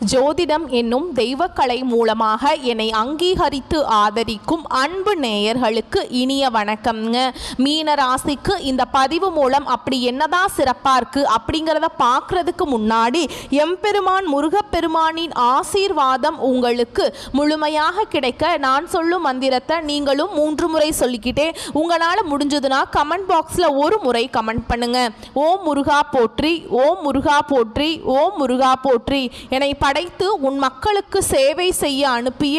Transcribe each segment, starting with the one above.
ஜோதிடம் என்னும் தெய்வக்கலை மூலமாக என்னை அங்கீகரித்து ஆதரிக்கும் அன்பு நேயர்களுக்கு இனிய வணக்கம்ங்க. மீன ராசிக்கு இந்த பதிவு மூலம் அப்படி என்னதான் சிறப்பாக இருக்குது அப்படிங்கிறத பார்க்குறதுக்கு முன்னாடி எம்பெருமான் முருகப்பெருமானின் ஆசீர்வாதம் உங்களுக்கு முழுமையாக கிடைக்க நான் சொல்லும் மந்திரத்தை நீங்களும் 3 முறை சொல்லிக்கிட்டே உங்களால் முடிஞ்சதுன்னா கமெண்ட் பாக்ஸில் ஒரு முறை கமெண்ட் பண்ணுங்க. ஓம் முருகா போற்றி, ஓம் முருகா போற்றி, ஓம் முருகா போற்றி. என்னை படைத்து உன் மக்களுக்கு சேவை செய்ய அனுப்பிய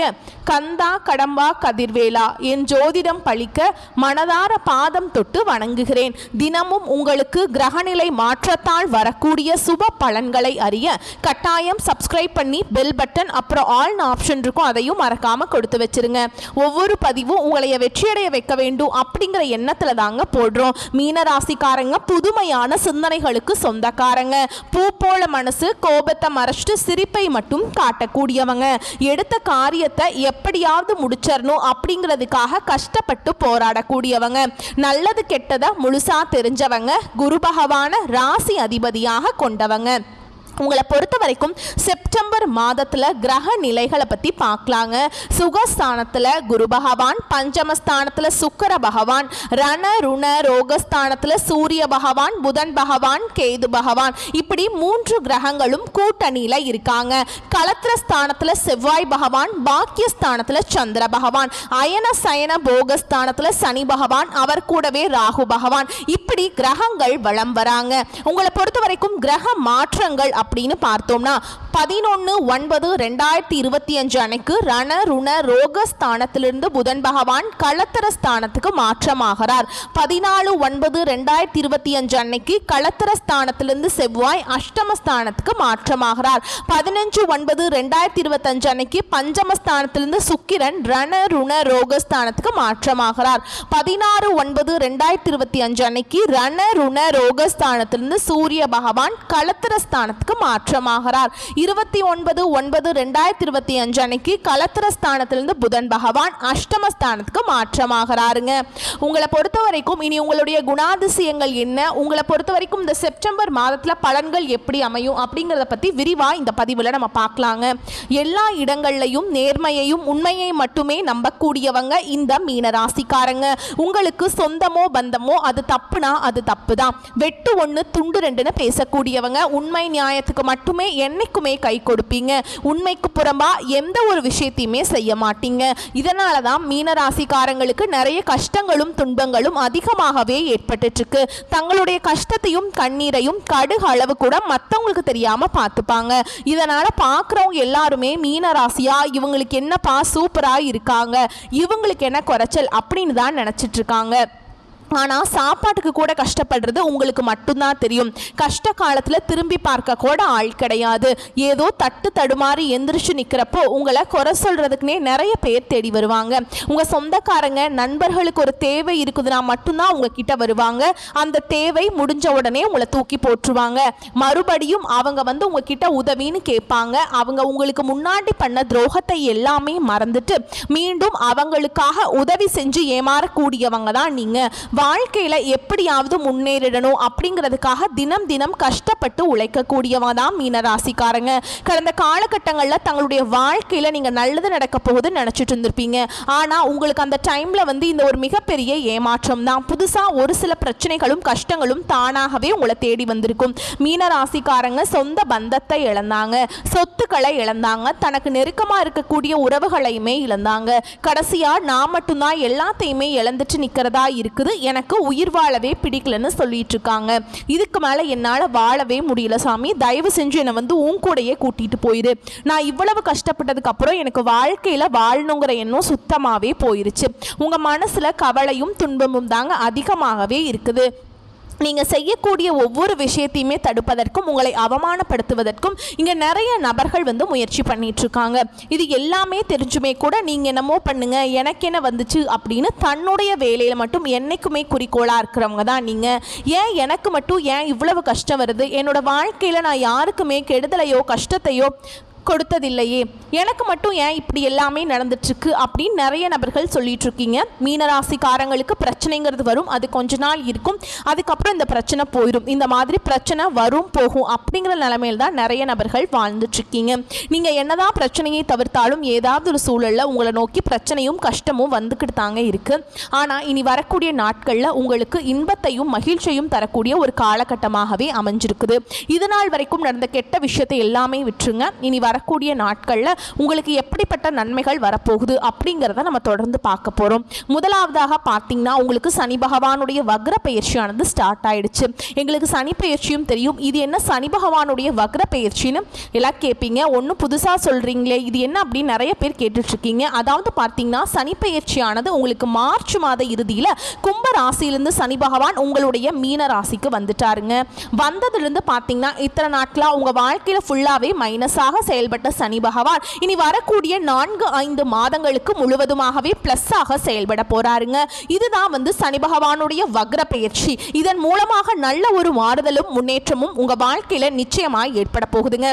கந்தா கடம்பா கதிர்வேலா என் ஜோதிடம் பழிக்க மனதார பாதம் தொட்டு வணங்குகிறேன். தினமும் உங்களுக்கு கிரகநிலை மாற்றத்தால் வரக்கூடிய சுப பலன்களை அறிய கட்டாயம் சப்ஸ்கிரைப் பண்ணி பெல் பட்டன் அப்புறம் ஆல் ஆப்ஷன் இருக்கும், அதையும் மறக்காம கொடுத்து வச்சிருங்க. ஒவ்வொரு பதிவும் உங்களைய வெற்றியடைய வைக்க வேண்டும் அப்படிங்கிற எண்ணத்துல தாங்க போடுறோம். மீன ராசிக்காரங்க புதுமையான சிந்தனைகளுக்கு சொந்தக்காரங்க. பூ போல மனசு, கோபத்தை மறைச்சிட்டு சிரிப்பை மட்டும் காட்டக்கூடியவங்க. எடுத்த காரியத்தை எப்படியாவது முடிச்சிடணும் அப்படிங்கிறதுக்காக கஷ்டப்பட்டு போராடக்கூடியவங்க. நல்லது கெட்டதை முழுசா தெரிஞ்சவங்க. குரு பகவான ராசி அதிபதியாக கொண்டவங்க. உங்களை பொறுத்த வரைக்கும் செப்டம்பர் மாதத்தில் கிரக நிலைகளை பற்றி பார்க்கலாங்க. சுகஸ்தானத்தில் குரு பகவான், பஞ்சமஸ்தானத்தில் சுக்கிர பகவான், ரண ருண ரோகஸ்தானத்தில் சூரிய பகவான், புதன் பகவான், கேது பகவான், இப்படி 3 கிரகங்களும் கூட்டணியில் இருக்காங்க. களத்திரஸ்தானத்தில் செவ்வாய் பகவான், பாக்கியஸ்தானத்தில் சந்திர பகவான், அயன சயன போகஸ்தானத்தில் சனி பகவான், அவர் கூடவே ராகு பகவான், இப்படி கிரகங்கள் வலம் வராங்க. உங்களை பொறுத்த வரைக்கும் கிரக மாற்றங்கள் அப்படின்னு பார்த்தோம்னா 11/9/2025 அன்னைக்கு ரண ருண ரோகஸ்தானத்திலிருந்து புதன் பகவான் களத்திரஸ்தானத்துக்கு மாற்றமாகிறார். 14/9/2025 அன்னைக்கு களத்திரஸ்தானத்திலிருந்து செவ்வாய் அஷ்டமஸ்தானத்துக்கு மாற்றமாகிறார். 15/9/2025 அன்னைக்கு பஞ்சமஸ்தானத்திலிருந்து சுக்கிரன் ரண ருண ரோகஸ்தானத்துக்கு மாற்றமாகிறார். 16/9/2025 அன்னைக்கு ரண ருண ரோகஸ்தானத்திலிருந்து சூரிய பகவான் களத்திரஸ்தானத்துக்கு மாற்றமாகிறார். 29/9/2025 அன்னைக்கு களத்திரஸ்தானத்திலிருந்து புதன் பகவான் அஷ்டமஸ்தானத்துக்கு மாற்றமாகிறாருங்க. உங்களை பொறுத்த வரைக்கும் இனி உங்களுடைய குணாதிசயங்கள் என்ன, உங்களை பொறுத்த வரைக்கும் இந்த செப்டம்பர் மாதத்தில் பலன்கள் எப்படி அமையும் அப்படிங்கிறத பற்றி விரிவாக இந்த பதிவில் நம்ம பார்க்கலாங்க. எல்லா இடங்கள்லையும் நேர்மையையும் உண்மையை மட்டுமே நம்பக்கூடியவங்க இந்த மீன ராசிக்காரங்க. உங்களுக்கு சொந்தமோ பந்தமோ அது தப்புனா அது தப்பு தான். வெட்டு 1 துண்டு 2ன்னு பேசக்கூடியவங்க. உண்மை நியாயத்துக்கு மட்டுமே என்னைக்குமே கை கொடுப்பீங்க. உண்மைக்கு புறம்பா எந்த ஒரு விஷயத்தையுமே செய்ய மாட்டீங்க. இதனால தான் மீனராசிக்காரங்களுக்கு நிறைய கஷ்டங்களும் துன்பங்களும் அதிகமாகவே ஏற்பட்டு இருக்கு. தங்களுடைய கஷ்டத்தையும் கண்ணீரையும் கடுகு அளவு கூட மற்றவங்களுக்கு தெரியாம பார்த்துப்பாங்க. இதனால பார்க்குறவங்க எல்லாருமே மீனராசியா இவங்களுக்கு என்னப்பா சூப்பரா இருக்காங்க, இவங்களுக்கு என்ன குறைச்சல் அப்படின்னு தான் நினைச்சிட்டு இருக்காங்க. ஆனால் சாப்பாட்டுக்கு கூட கஷ்டப்படுறது உங்களுக்கு மட்டும்தான் தெரியும். கஷ்ட காலத்தில் திரும்பி பார்க்க கூட ஆள் கிடையாது. ஏதோ தட்டு தடுமாறி எந்திரிச்சு நிற்கிறப்போ உங்களை குறை சொல்கிறதுக்குனே நிறைய பேர் தேடி வருவாங்க. உங்கள் சொந்தக்காரங்க நண்பர்களுக்கு ஒரு தேவை இருக்குதுன்னா மட்டும்தான் உங்ககிட்ட வருவாங்க. அந்த தேவை முடிஞ்ச உடனே உங்களை தூக்கி போட்டுருவாங்க. மறுபடியும் அவங்க வந்து உங்ககிட்ட உதவின்னு கேட்பாங்க. அவங்க உங்களுக்கு முன்னாடி பண்ண துரோகத்தை எல்லாமே மறந்துட்டு மீண்டும் அவங்களுக்காக உதவி செஞ்சு ஏமாறக்கூடியவங்க தான் நீங்கள். வாழ்க்கையில எப்படியாவது முன்னேறிடணும் அப்படிங்கிறதுக்காக தினம் தினம் கஷ்டப்பட்டு உழைக்கக்கூடியவங்க தான் மீன ராசிக்காரங்க. கடந்த காலகட்டங்களில் தங்களுடைய வாழ்க்கையில நீங்க நல்லது நடக்க போகுதுன்னு நினைச்சிட்டு இருந்திருப்பீங்க. ஆனா உங்களுக்கு அந்த டைம்ல வந்து இந்த ஒரு மிகப்பெரிய ஏமாற்றம் தான். புதுசா ஒரு சில பிரச்சனைகளும் கஷ்டங்களும் தானாகவே உங்களை தேடி வந்திருக்கும். மீன ராசிக்காரங்க சொந்த பந்தத்தை இழந்தாங்க, சொத்துக்களை இழந்தாங்க, தனக்கு நெருக்கமா இருக்கக்கூடிய உறவுகளையுமே இழந்தாங்க. கடைசியா நான் மட்டும்தான் எல்லாத்தையுமே இழந்துட்டு நிக்கிறதா இருக்குது, எனக்கு உயிர் வாழவே பிடிக்கலன்னு சொல்லிட்டு இருக்காங்க. இதுக்கு மேல என்னால வாழவே முடியல சாமி, தயவு செஞ்சு என்னை வந்து உன் கூடையே கூட்டிட்டு போயிரு. நான் இவ்வளவு கஷ்டப்பட்டதுக்கு அப்புறம் எனக்கு வாழ்க்கையில வாழணுங்கிற எண்ணம் சுத்தமாவே போயிருச்சு. உங்க மனசுல கவலையும் துன்பமும் தாங்க அதிகமாகவே இருக்குது. நீங்கள் செய்யக்கூடிய ஒவ்வொரு விஷயத்தையுமே தடுப்பதற்கும் உங்களை அவமானப்படுத்துவதற்கும் இங்கே நிறைய நபர்கள் வந்து முயற்சி பண்ணிகிட்ருக்காங்க. இது எல்லாமே தெரிஞ்சுமே கூட நீங்கள் என்னமோ பண்ணுங்க எனக்கு என்ன வந்துச்சு அப்படின்னு தன்னுடைய வேலையில் மட்டும் என்றைக்குமே குறிக்கோளாக இருக்கிறவங்க தான் நீங்கள். ஏன் எனக்கு மட்டும் ஏன் இவ்வளவு கஷ்டம் வருது, என்னோடய வாழ்க்கையில் நான் யாருக்குமே கெடுதலையோ கஷ்டத்தையோ கொடுத்ததில்லையே, எனக்கு மட்டும் ஏன் இப்படி எல்லாமே நடந்துட்டுருக்கு அப்படின்னு நிறைய நபர்கள் சொல்லிட்டு இருக்கீங்க. மீனராசிக்காரங்களுக்கு பிரச்சனைங்கிறது வரும், அது கொஞ்ச நாள் இருக்கும், அதுக்கப்புறம் இந்த பிரச்சனை போயிடும். இந்த மாதிரி பிரச்சனை வரும் போகும் அப்படிங்கிற நிலைமையில் தான் நிறைய நபர்கள் வாழ்ந்துட்டு இருக்கீங்க. நீங்கள் என்னதான் பிரச்சனையை தவிர்த்தாலும் ஏதாவது ஒரு சூழலில் உங்களை நோக்கி பிரச்சனையும் கஷ்டமும் வந்துக்கிட்டு தாங்க இருக்கு. ஆனால் இனி வரக்கூடிய நாட்களில் உங்களுக்கு இன்பத்தையும் மகிழ்ச்சியும் தரக்கூடிய ஒரு காலகட்டமாகவே அமைஞ்சிருக்குது. இது நாள் வரைக்கும் நடந்த கெட்ட விஷயத்தை எல்லாமே விட்டுருங்க. இனி வரக்கூடிய நாட்களில் உங்களுக்கு எப்படிப்பட்ட நன்மைகள் வரப்போகுது அப்படிங்கிறத நம்ம தொடர்ந்து பார்க்க போகிறோம். முதலாவதாக பார்த்தீங்கன்னா, உங்களுக்கு சனி பகவானுடைய வக்ர பயிற்சியானது ஸ்டார்ட் ஆயிடுச்சு. எங்களுக்கு சனி பயிற்சியும் தெரியும், இது என்ன சனி பகவானுடைய வக்ர பயிற்சின்னு எல்லாம் கேட்பீங்க. ஒன்றும் புதுசாக சொல்கிறீங்களே, இது என்ன அப்படின்னு நிறைய பேர் கேட்டுட்ருக்கீங்க. அதாவது பார்த்தீங்கன்னா, சனி பயிற்சியானது உங்களுக்கு மார்ச் மாத இறுதியில் கும்ப ராசியிலிருந்து சனி பகவான் உங்களுடைய மீன ராசிக்கு வந்துட்டாருங்க. வந்ததுலேருந்து பார்த்தீங்கன்னா, இத்தனை நாட்களாக உங்கள் வாழ்க்கையில் ஃபுல்லாகவே மைனஸாக செயல்பட்ட சனி பகவான் இனி வரக்கூடிய 4-5 மாதங்களுக்கு முழுவதுமாகவே ப்ளஸ்ஸாக செயல்பட போகிறாருங்க. இதுதான் சனி பகவானுடைய வக்ர பயிற்சி. இதன் மூலமாக நல்ல ஒரு மாறுதலும் முன்னேற்றமும் உங்கள் வாழ்க்கையில் நிச்சயமாக ஏற்பட போகுதுங்க.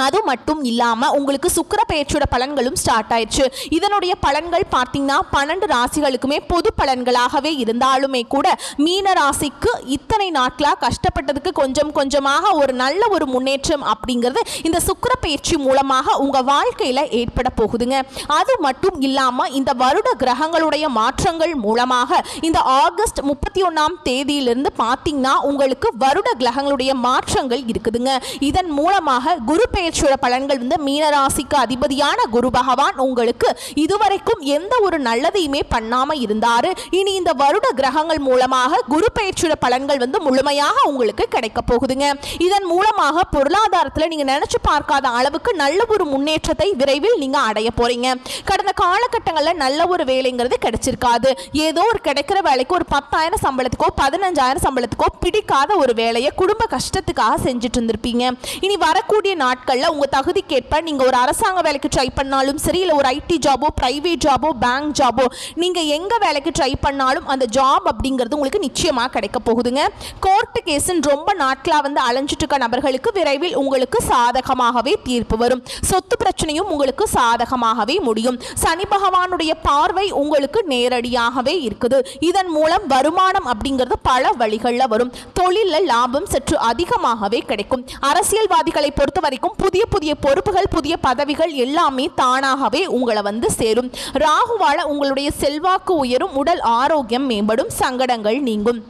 அது மட்டும் இல்லாமல் உங்களுக்கு சுக்கிர பயிற்சியோட பலன்களும் ஸ்டார்ட் ஆயிடுச்சு. இதனுடைய பலன்கள் பார்த்தீங்கன்னா 12 ராசிகளுக்குமே பொது பலன்களாகவே இருந்தாலுமே கூட மீன ராசிக்கு இத்தனை நாட்களாக கஷ்டப்பட்டதுக்கு கொஞ்சம் கொஞ்சமாக ஒரு நல்ல ஒரு முன்னேற்றம் அப்படிங்கிறது இந்த சுக்கிர பயிற்சி மூலமாக உங்கள் வாழ்க்கையில் ஏற்பட போகுதுங்க. அது மட்டும் இல்லாமல் இந்த வருட கிரகங்களுடைய மாற்றங்கள் மூலமாக இந்த ஆகஸ்ட் 31ஆம் தேதியிலிருந்து பார்த்தீங்கன்னா உங்களுக்கு வருட கிரகங்களுடைய மாற்றங்கள் இருக்குதுங்க. இதன் மூலமாக குரு பயிற்சியோட பலன்கள் மீனராசிக்கு அதிபதியான குரு பகவான் உங்களுக்கு இதுவரைக்கும் எந்த ஒரு நல்லதையுமே பண்ணாம இருந்தாரு. இனி இந்த வருட கிரகங்கள் மூலமாக குரு பயிற்சியோட பலன்கள் முழுமையாக உங்களுக்கு கிடைக்க போகுதுங்க. இதன் மூலமாக பொருளாதாரத்தில் நீங்க நினைச்சு பார்க்காத அளவுக்கு நல்ல ஒரு முன்னேற்றத்தை விரைவில் நீங்க அடைய போறீங்க. கடந்த காலகட்டங்களில் நல்ல ஒரு வேலைங்கிறது கிடைச்சிருக்காது. ஏதோ ஒரு கிடைக்கிற வேலைக்கு ஒரு 10,000 சம்பளத்துக்கோ 15,000 சம்பளத்துக்கோ பிடிக்காத ஒரு வேலையை குடும்ப கஷ்டத்துக்காக செஞ்சுட்டு இருந்திருப்பீங்க. இனி வரக்கூடிய நாட்கள் உங்க தகுதிக்கேற்ப நீங்க ஒரு அரசாங்க வேலைக்கு ட்ரை பண்ணாலும் சரி, இல்ல ஒரு ஐடி ஜாபோ, பிரைவேட் ஜாபோ, பேங்க் ஜாபோ, நீங்க எங்க வேலைக்கு ட்ரை பண்ணாலும் அந்த ஜாப் அப்படிங்கிறது உங்களுக்கு நிச்சயமா கிடைக்க போகுதுங்க. கோர்ட் கேஸ் ரொம்ப நாட்களா அலைஞ்சிட்டு இருக்க நபர்களுக்கு விரைவில் உங்களுக்கு சாதகமாகவே தீர்ப்பு வரும். சொத்து பிரச்சனையும் உங்களுக்கு சாதகமாகவே முடியும். சனி பகவானுடைய பார்வை உங்களுக்கு நேரடியாகவே இருக்குது. இதன் மூலம் வருமானம் அப்படிங்கிறது பல வழிகளில் வரும். தொழிலில் லாபம் சற்று அதிகமாகவே கிடைக்கும். அரசியல்வாதிகளை பொறுத்த வரைக்கும் புதிய புதிய பொறுப்புகள், புதிய பதவிகள் எல்லாமே தானாகவே உங்களை சேரும். ராகுவால உங்களுடைய செல்வாக்கு உயரும், உடல் ஆரோக்கியம் மேம்படும், சங்கடங்கள் நீங்கும்.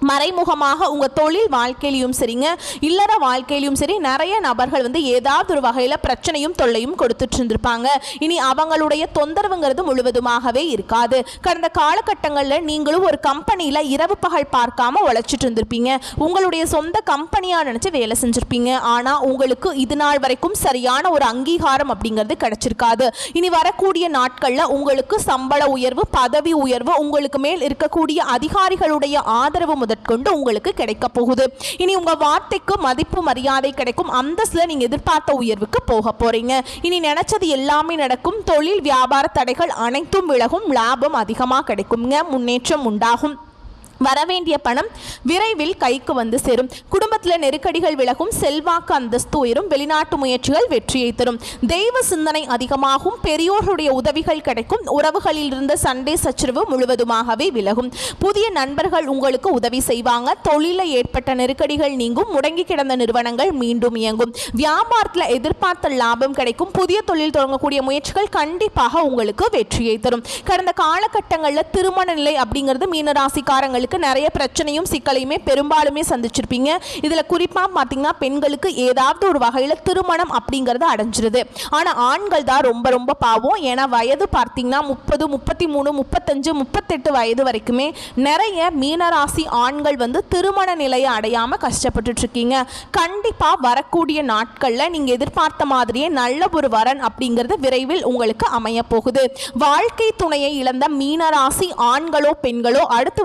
மறைமுகமாக உங்கள் தொழில் வாழ்க்கையிலையும் சரிங்க, இல்லற வாழ்க்கையிலையும் சரி, நிறைய நபர்கள் ஏதாவது ஒரு வகையில் பிரச்சனையும் தொல்லையும் கொடுத்துட்டு இருந்திருப்பாங்க. இனி அவங்களுடைய தொந்தரவுங்கிறது முழுவதுமாகவே இருக்காது. கடந்த காலகட்டங்களில் நீங்களும் ஒரு கம்பெனியில் இரவு பகல் பார்க்காம உழைச்சிட்டு இருந்திருப்பீங்க. உங்களுடைய சொந்த கம்பெனியாக நினச்சி வேலை செஞ்சுருப்பீங்க. ஆனால் உங்களுக்கு இது நாள் வரைக்கும் சரியான ஒரு அங்கீகாரம் அப்படிங்கிறது கிடைச்சிருக்காது. இனி வரக்கூடிய நாட்களில் உங்களுக்கு சம்பள உயர்வு, பதவி உயர்வு, உங்களுக்கு மேல் இருக்கக்கூடிய அதிகாரிகளுடைய ஆதரவு கொண்டு உங்களுக்கு கிடைக்க போகுது. இனி உங்க வார்த்தைக்கு மதிப்பு மரியாதை கிடைக்கும். அந்தஸ்துல நீங்க எதிர்பார்த்த உயர்வுக்கு போக போறீங்க. இனி நினைச்சது எல்லாமே நடக்கும். தொழில் வியாபார தடைகள் அனைத்தும் விலகும். லாபம் அதிகமாக கிடைக்குங்க. முன்னேற்றம் உண்டாகும். வரவேண்டிய பணம் விரைவில் கைக்கு சேரும். குடும்பத்தில் நெருக்கடிகள் விலகும். செல்வாக்கு அந்தஸ்து உயரும். வெளிநாட்டு முயற்சிகள் வெற்றியை தரும். தெய்வ சிந்தனை அதிகமாகும். பெரியோர்களுடைய உதவிகள் கிடைக்கும். உறவுகளில் இருந்த சண்டை சச்சரவு முழுவதுமாகவே விலகும். புதிய நண்பர்கள் உங்களுக்கு உதவி செய்வாங்க. தொழிலில் ஏற்பட்ட நெருக்கடிகள் நீங்கும். முடங்கி கிடந்த நிறுவனங்கள் மீண்டும் இயங்கும். வியாபாரத்தில் எதிர்பார்த்த லாபம் கிடைக்கும். புதிய தொழில் தொடங்கக்கூடிய முயற்சிகள் கண்டிப்பாக உங்களுக்கு வெற்றியை தரும். கடந்த காலகட்டங்களில் திருமண நிலை அப்படிங்கிறது மீனராசிக்காரங்களுக்கு நிறைய பிரச்சனையும் சிக்கலையுமே பெரும்பாலுமே சந்திச்சிருப்பீங்க. இதுல குறிப்பா பாத்தீங்கன்னா பெண்களுக்கு ஏதாவது ஒரு வகையில திருமணம் அப்படிங்கறது அடைஞ்சிருது. ஆனா ஆண்கள் தான் ரொம்ப ரொம்ப பாவம். ஏன்னா வயது பார்த்தீங்கன்னா 30, 33, 35, 38 வயது வரைக்குமே நிறைய மீனராசி ஆண்கள் திருமண நிலையை அடையாம கஷ்டப்பட்டு இருக்கீங்க. கண்டிப்பா வரக்கூடிய நாட்கள்ல நீங்க எதிர்பார்த்த மாதிரியே நல்ல ஒரு வரன் அப்படிங்கிறது விரைவில் உங்களுக்கு அமைய போகுது. வாழ்க்கை துணையை இழந்த மீனராசி ஆண்களோ பெண்களோ அடுத்து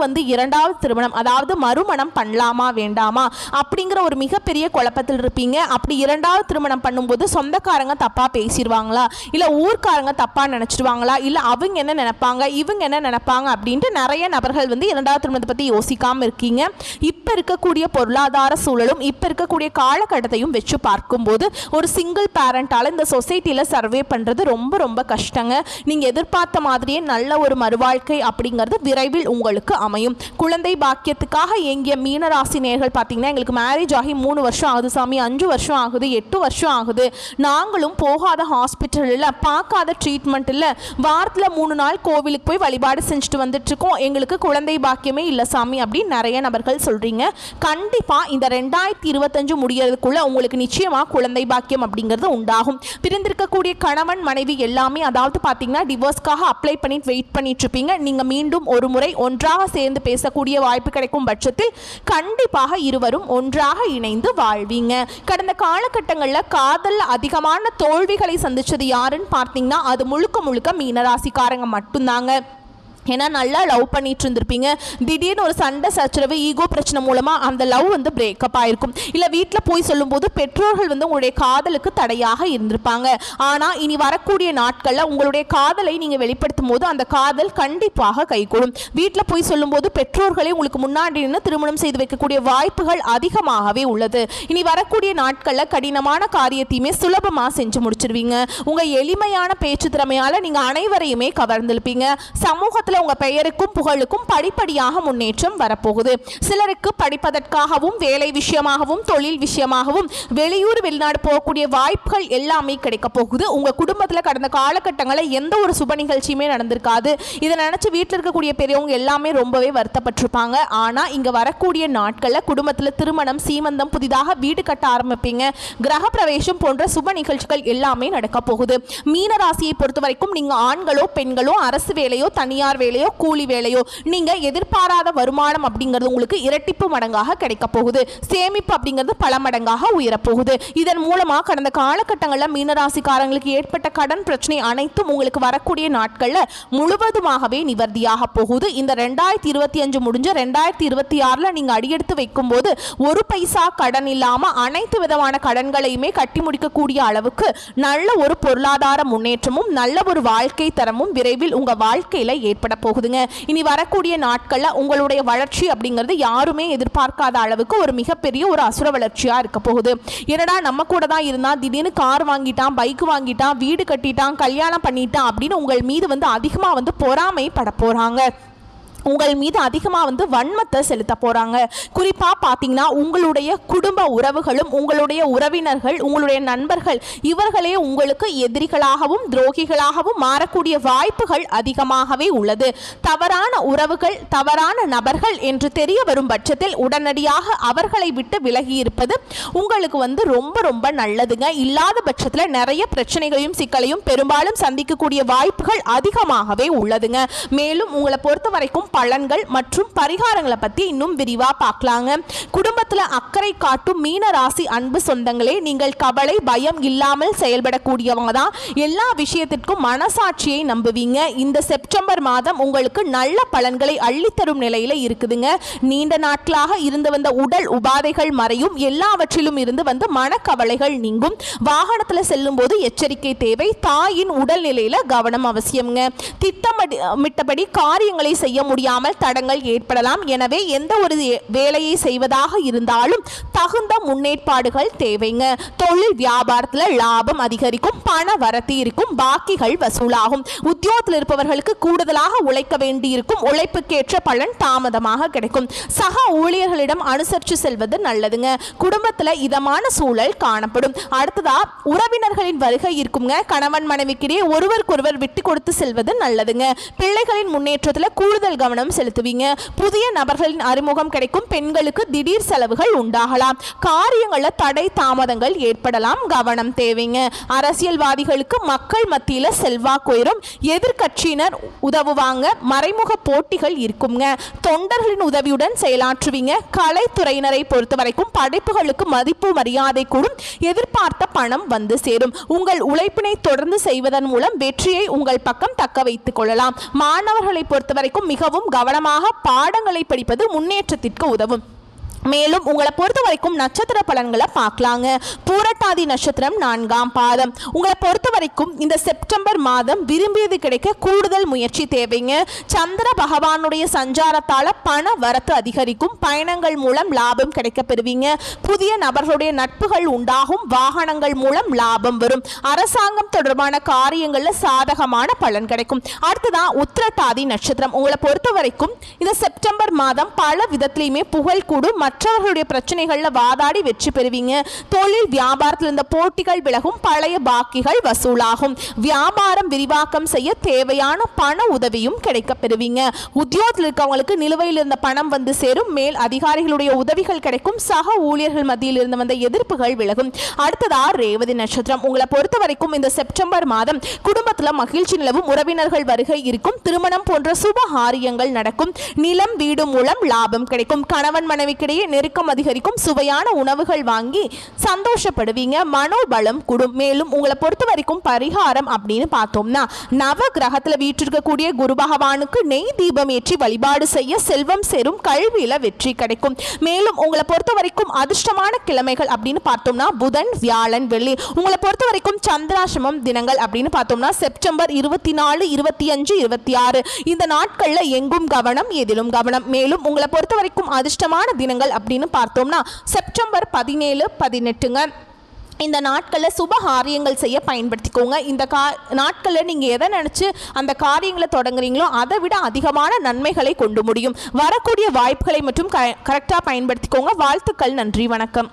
இரண்டாவது திருமணம் அதாவது மறுமணம் பண்ணலாமா வேண்டாமா அப்படிங்கிற ஒரு மிகப்பெரிய குழப்பத்தில் இருப்பீங்க. அப்படி இரண்டாவது திருமணம் பண்ணும்போது சொந்தக்காரங்க தப்பா பேசிடுவாங்களா, இல்லை ஊர்க்காரங்க தப்பா நினைச்சிடுவாங்களா, இல்லை அவங்க என்ன நினைப்பாங்க இவங்க என்ன நினைப்பாங்க அப்படின்ட்டு நிறைய நபர்கள் வந்து இரண்டாவது திருமணத்தை பற்றி யோசிக்காமல் இருக்கீங்க. இப்போ இருக்கக்கூடிய பொருளாதார சூழலும் இப்போ இருக்கக்கூடிய காலகட்டத்தையும் வச்சு பார்க்கும்போது ஒரு சிங்கிள் பேரண்டால் இந்த சொசைட்டியில் சர்வே பண்ணுறது ரொம்ப ரொம்ப கஷ்டங்க. நீங்கள் எதிர்பார்த்த மாதிரியே நல்ல ஒரு மறுவாழ்க்கை அப்படிங்கிறது விரைவில் உங்களுக்கு அமையும். குழந்தை பாக்கியத்துக்காக எங்கிய மீனராசி நேயர்கள் பார்த்தீங்கன்னா எங்களுக்கு மேரேஜ் ஆகி 3 வருஷம் ஆகுது சாமி, 5 வருஷம் ஆகுது, 8 வருஷம் ஆகுது, நாங்களும் போகாத ஹாஸ்பிட்டல் இல்லை, பார்க்காத ட்ரீட்மெண்ட் இல்லை, வாரத்தில் 3 நாள் கோவிலுக்கு போய் வழிபாடு செஞ்சுட்டு வந்துட்டு இருக்கோம், எங்களுக்கு குழந்தை பாக்கியமே இல்லை சாமி அப்படின்னு நிறைய நபர்கள் சொல்றீங்க. கண்டிப்பா இந்த 2025 முடியறதுக்குள்ள உங்களுக்கு நிச்சயமா குழந்தை பாக்கியம் அப்படிங்கிறது உண்டாகும். பிரிந்திருக்கக்கூடிய கணவன் மனைவி எல்லாமே அதாவது பாத்தீங்கன்னா டிவோர்ஸ்க்காக அப்ளை பண்ணிட்டு வெயிட் பண்ணிட்டு இருப்பீங்க. நீங்க மீண்டும் ஒரு முறை ஒன்றாக சேர்ந்து பேசக்கூடிய வாய்ப்பு கிடைக்கும் பட்சத்தில் கண்டிப்பாக இருவரும் ஒன்றாக இணைந்து வாழ்வீங்க. கடந்த காலகட்டங்களில் காதல் அதிகமான தோல்விகளை சந்திச்சது யாருன்னு பார்த்தீங்கன்னா அது முழுக்க முழுக்க மீனராசிக்காரங்க மட்டும்தாங்க. ஏன்னா நல்லா லவ் பண்ணிட்டு இருந்திருப்பீங்க, திடீர்னு ஒரு சண்டை சச்சரவு ஈகோ பிரச்சனை மூலமாக அந்த லவ் வந்து பிரேக்கப் ஆயிருக்கும். இல்லை வீட்டில் போய் சொல்லும்போது பெற்றோர்கள் வந்து உங்களுடைய காதலுக்கு தடையாக இருந்திருப்பாங்க. ஆனால் இனி வரக்கூடிய நாட்களில் உங்களுடைய காதலை நீங்கள் வெளிப்படுத்தும் போது அந்த காதல் கண்டிப்பாக கைகூடும். வீட்டில் போய் சொல்லும்போது பெற்றோர்களே உங்களுக்கு முன்னாடி நின்று திருமணம் செய்து வைக்கக்கூடிய வாய்ப்புகள் அதிகமாகவே உள்ளது. இனி வரக்கூடிய நாட்களில் கடினமான காரியத்தையுமே சுலபமாக செஞ்சு முடிச்சிருவீங்க. உங்கள் எளிமையான பேச்சு திறமையால் நீங்கள் அனைவரையுமே கவர்ந்திருப்பீங்க. சமூகத்தில் உங்க பெயருக்கும் புகழுக்கும் படிப்படியாக முன்னேற்றம் வரப்போகுது. சிலருக்கு படிப்பதற்காகவும் வேலை விஷயமாகவும் தொழில் விஷயமாகவும் வெளியூர் வெளிநாடு போகக்கூடிய வாய்ப்புகள் எல்லாமே கிடைக்க போகுது. உங்க குடும்பத்தில் கடந்த காலகட்டங்களில் எந்த ஒரு சுப நிகழ்ச்சியுமே நடந்திருக்காது. இதை நினைச்சு வீட்டில் இருக்கக்கூடிய பெரியவங்க எல்லாமே ரொம்பவே வருத்தப்பட்டிருப்பாங்க. ஆனா இங்க வரக்கூடிய நாட்களில் குடும்பத்தில் திருமணம், சீமந்தம், புதிதாக வீடு கட்ட ஆரம்பிப்பீங்க. கிரக பிரவேசம் போன்ற சுப நிகழ்ச்சிகள் எல்லாமே நடக்க போகுது. மீன ராசியை பொறுத்த வரைக்கும் நீங்க ஆண்களோ பெண்களோ அரசு வேலையோ தனியார் வேலையோ கூலி வேலையோ நீங்க எதிர்பாராத வருமானம் அப்படிங்கிறது உங்களுக்கு இரட்டிப்பு மடங்காக கிடைக்க போகுது. சேமிப்பு அப்படிங்கிறது பல மடங்காக உயரப்போகுது. இதன் மூலமா கடந்த காலகட்டங்களில் மீனராசிக்காரங்களுக்கு ஏற்பட்ட கடன் பிரச்சனை அனைத்தும் உங்களுக்கு வரக்கூடிய நாட்கள்ல முழுவதுமாகவே நிவர்த்தியாக போகுது. இந்த 2025 முடிஞ்ச 2026 நீங்க அடியெடுத்து வைக்கும் போது ஒரு பைசா கடன் இல்லாம அனைத்து விதமான கடன்களையுமே கட்டி முடிக்கக்கூடிய அளவுக்கு நல்ல ஒரு பொருளாதார முன்னேற்றமும் நல்ல ஒரு வாழ்க்கை தரமும் விரைவில் உங்க வாழ்க்கையில ஏற்பட போகுதுங்க. இனி வரக்கூடிய நாட்கள்ல உங்களுடைய வளர்ச்சி அப்படிங்கிறது யாருமே எதிர்பார்க்காத அளவுக்கு ஒரு மிகப்பெரிய ஒரு அசுர வளர்ச்சியா இருக்க போகுது. என்னடா நம்ம கூட தான் இருந்தா திடீர்னு கார் வாங்கிட்டான், பைக் வாங்கிட்டான், வீடு கட்டிட்டான், கல்யாணம் பண்ணிட்டான் அப்படின்னு உங்கள் மீது வந்து அதிகமா வந்து பொறாமைப்பட போறாங்க. உங்கள் மீது அதிகமாக வந்து வன்மத்தை செலுத்த போகிறாங்க. குறிப்பாக பார்த்தீங்கன்னா உங்களுடைய குடும்ப உறவுகளும் உங்களுடைய உறவினர்கள் உங்களுடைய நண்பர்கள் இவர்களே உங்களுக்கு எதிரிகளாகவும் துரோகிகளாகவும் மாறக்கூடிய வாய்ப்புகள் அதிகமாகவே உள்ளது. தவறான உறவுகள் தவறான நபர்கள் என்று தெரிய வரும் பட்சத்தில் உடனடியாக அவர்களை விட்டு விலகி இருப்பது உங்களுக்கு வந்து ரொம்ப ரொம்ப நல்லதுங்க. இல்லாத பட்சத்தில் நிறைய பிரச்சனைகளையும் சிக்கலையும் பெரும்பாலும் சந்திக்கக்கூடிய வாய்ப்புகள் அதிகமாகவே உள்ளதுங்க. மேலும் உங்களை பொறுத்த வரைக்கும் பலன்கள் மற்றும் பரிகாரங்களை பத்தி இன்னும் விரிவா பார்க்கலாங்க. குடும்பத்துல அக்கறை காட்டும் மீன ராசி அன்பு சொந்தங்களே, நீங்கள் கவலை பயம் இல்லாமல் செயல்படக்கூடியவங்க தான். எல்லா விஷயத்திற்கும் மனசாட்சியை நம்புவீங்க. இந்த செப்டம்பர் மாதம் உங்களுக்கு நல்ல பலன்களை அள்ளித்தரும் நிலையில இருக்குதுங்க. நீண்ட நாட்களாக இருந்து வந்த உடல் உபாதைகள் மறையும். எல்லாவற்றிலும் இருந்து வந்து மனக்கவலைகள் நீங்கும். வாகனத்துல செல்லும் போது எச்சரிக்கை தேவை. தாயின் உடல் நிலையில கவனம் அவசியம்ங்க. திட்டமிட்டபடி காரியங்களை செய்ய முடியாமல் தடங்கள் ஏற்படலாம். எனவே எந்த ஒரு வேலையை செய்வதாக இருந்தாலும் தகுந்த முன்னேற்பாடுகள் தேவைங்க. தொழில் வியாபாரத்தில் லாபம் அதிகரிக்கும், பண வரத்து இருக்கும், பாக்கிகள் வசூலாகும். உத்தியோகத்தில் இருப்பவர்களுக்கு கூடுதலாக உழைக்க வேண்டியிருக்கும். உழைப்புக்கேற்ற பலன் தாமதமாக கிடைக்கும். சக ஊழியர்களிடம் அனுசரித்து செல்வது நல்லதுங்க. குடும்பத்தில் இதமான சூழல் காணப்படும். அடுத்ததா உறவினர்களின் வருகை இருக்குங்க. கணவன் மனைவிக்கிடையே ஒருவருக்கொருவர் விட்டு கொடுத்து செல்வது நல்லதுங்க. பிள்ளைகளின் முன்னேற்றத்தில் கூடுதல் கவனம் செலுத்துவீங்க. புதிய நபர்களின் அறிமுகம் கிடைக்கும். பெண்களுக்கு திடீர் செலவுகள் உண்டாகலாம். காரியங்களில் தடை தாமதங்கள் ஏற்படலாம். கவனம் தேவைங்க. அரசியல்வாதிகளுக்கு மக்கள் மத்தியில் செல்வாக்கு உயரும். எதிர்கட்சியினர் உதவுவாங்க. மறைமுக போட்டிகள் இருக்குங்க. தொண்டர்களின் உதவியுடன் செயலாற்றுவீங்க. கலைத்துறையினரை பொறுத்த வரைக்கும் படைப்புகளுக்கு மதிப்பு மரியாதை கூடும். எதிர்பார்த்த பணம் வந்து சேரும். உங்கள் உழைப்பினை தொடர்ந்து செய்வதன் மூலம் வெற்றியை உங்கள் பக்கம் தக்க வைத்துக் கொள்ளலாம். மாணவர்களை பொறுத்த வரைக்கும் மிகவும் மிகவும் கவனமாக பாடங்களை படிப்பது முன்னேற்றத்திற்கு உதவும். மேலும் உங்களை பொறுத்த வரைக்கும் நட்சத்திர பலன்களை பார்க்கலாங்க. பூரட்டாதி நட்சத்திரம் 4ஆம் பாதம். உங்களை பொறுத்த வரைக்கும் இந்த செப்டம்பர் மாதம் விரும்பியது கிடைக்க கூடுதல் முயற்சி தேவைங்க. சந்திர பகவானுடைய சஞ்சாரத்தால் பண வரத்து அதிகரிக்கும். பயணங்கள் மூலம் லாபம் கிடைக்க பெறுவீங்க. புதிய நபர்களுடைய நட்புகள் உண்டாகும். வாகனங்கள் மூலம் லாபம் வரும். அரசாங்கம் தொடர்பான காரியங்களில் சாதகமான பலன் கிடைக்கும். அடுத்ததான் உத்திரட்டாதி நட்சத்திரம். உங்களை பொறுத்த வரைக்கும் இந்த செப்டம்பர் மாதம் பல விதத்திலையுமே புகழ் கூடும். மற்றவர்களுடைய பிரச்சனைகளில் வாதாடி வெற்றி பெறுவீங்க. தொழில் வியாபாரத்தில் இருந்த போட்டிகள் விலகும். பழைய பாக்கிகள் வசூலாகும். வியாபாரம் விரிவாக்கம் செய்ய தேவையான பண உதவியும் கிடைக்க பெறுவீங்க. உத்தியோகத்தில் இருக்கவங்களுக்கு நிலுவையில் இருந்த பணம் வந்து சேரும். மேல் அதிகாரிகளுடைய உதவிகள் கிடைக்கும். சக ஊழியர்கள் மத்தியில் இருந்து வந்த எதிர்ப்புகள் விலகும். அடுத்ததா ரேவதி நட்சத்திரம். உங்களை பொறுத்த வரைக்கும் இந்த செப்டம்பர் மாதம் குடும்பத்தில் மகிழ்ச்சி நிலவும். உறவினர்கள் வருகை இருக்கும். திருமணம் போன்ற சுப காரியங்கள் நடக்கும். நிலம் வீடு மூலம் லாபம் கிடைக்கும். கணவன் மனைவிக்கிடையே நெருக்கம் அதிகரிக்கும். சுவையான உணவுகள் வாங்கி சந்தோஷப்படுவீங்க. மனோபலம் கூடும். மேலும் உங்களை பொறுத்த வரைக்கும் பரிகாரம் அப்படின்னு பார்த்தோம்னா நவ கிரகத்தில் வீற்றிருக்கக்கூடிய குரு பகவானுக்கு நெய் தீபம் ஏற்றி வழிபாடு செய்ய செல்வம் சேரும். கல்வியில வெற்றி கிடைக்கும். மேலும் உங்களை பொறுத்த வரைக்கும் அதிர்ஷ்டமான கிழமைகள் அப்படின்னு பார்த்தோம்னா புதன், வியாழன், வெள்ளி. உங்களை பொறுத்த வரைக்கும் சந்திராசிரமம் தினங்கள் அப்படின்னு பார்த்தோம்னா செப்டம்பர் 24, 25, 26 இந்த நாட்கள்ல எங்கும் கவனம், எதிலும் கவனம். மேலும் உங்களை பொறுத்த வரைக்கும் அதிர்ஷ்டமான தினங்கள் அப்படின்னு பார்த்தோம்னா செப்டம்பர் 17, 18ங்க. இந்த நாட்களில் சுப காரியங்கள் செய்ய பயன்படுத்திக்கோங்க. இந்த நாட்களில் நீங்கள் எதை நினச்சி அந்த காரியங்களை தொடங்குறீங்களோ அதை விட அதிகமான நன்மைகளை கொண்டு முடியும். வரக்கூடிய வாய்ப்புகளை மட்டும் கரெக்டாக பயன்படுத்திக்கோங்க. வாழ்த்துக்கள். நன்றி. வணக்கம்.